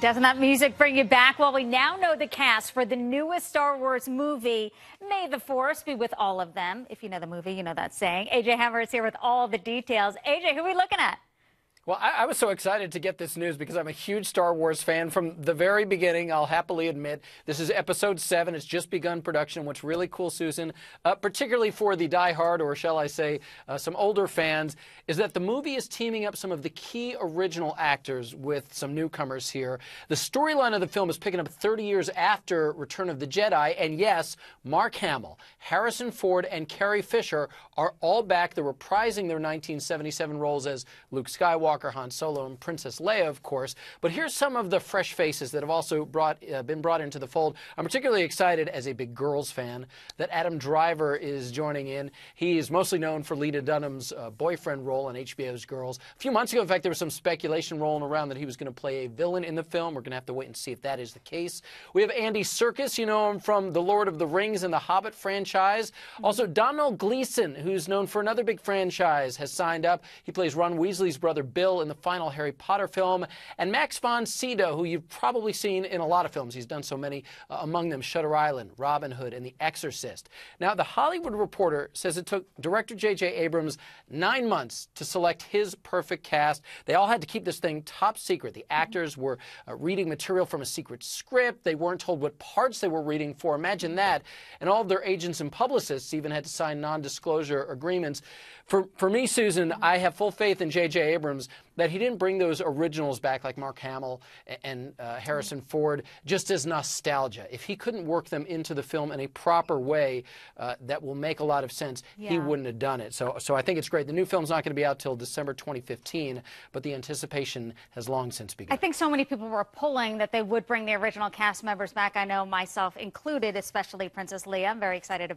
Doesn't that music bring you back? Well, we now know the cast for the newest Star Wars movie. May the Force be with all of them. If you know the movie, you know that saying. AJ Hammer is here with all the details. AJ, who are we looking at? Well, I was so excited to get this news because I'm a huge Star Wars fan from the very beginning. I'll happily admit this is episode 7. It's just begun production. What's really cool, Susan, particularly for the diehard, or shall I say some older fans, is that the movie is teaming up some of the key original actors with some newcomers here. The storyline of the film is picking up 30 years after Return of the Jedi. And yes, Mark Hamill, Harrison Ford, and Carrie Fisher are all back. They're reprising their 1977 roles as Luke Skywalker, Han Solo, and Princess Leia, of course. But here's some of the fresh faces that have also been brought into the fold. I'm particularly excited, as a big girls fan, that Adam Driver is joining in. He is mostly known for Lena Dunham's boyfriend role on HBO's Girls. A few months ago, in fact, there was some speculation rolling around that he was going to play a villain in the film. We're going to have to wait and see if that is the case. We have Andy Serkis. You know him from The Lord of the Rings and the Hobbit franchise. Also, Domhnall Gleeson, who's known for another big franchise, has signed up. He plays Ron Weasley's brother Bill in the final Harry Potter film, and Max von Sydow, who you've probably seen in a lot of films. He's done so many, among them Shutter Island, Robin Hood, and The Exorcist. Now, The Hollywood Reporter says it took director J.J. Abrams 9 months to select his perfect cast. They all had to keep this thing top secret. The actors were reading material from a secret script. They weren't told what parts they were reading for. Imagine that. And all of their agents and publicists even had to sign non-disclosure agreements. For me, Susan, I have full faith in J.J. Abrams that he didn't bring those originals back like Mark Hamill and Harrison Ford just as nostalgia. If he couldn't work them into the film in a proper way that will make a lot of sense, he wouldn't have done it. So I think it's great. The new film's not going to be out till December 2015, but the anticipation has long since begun. I think so many people were pulling that they would bring the original cast members back. I know myself included, especially Princess Leia. I'm very excited about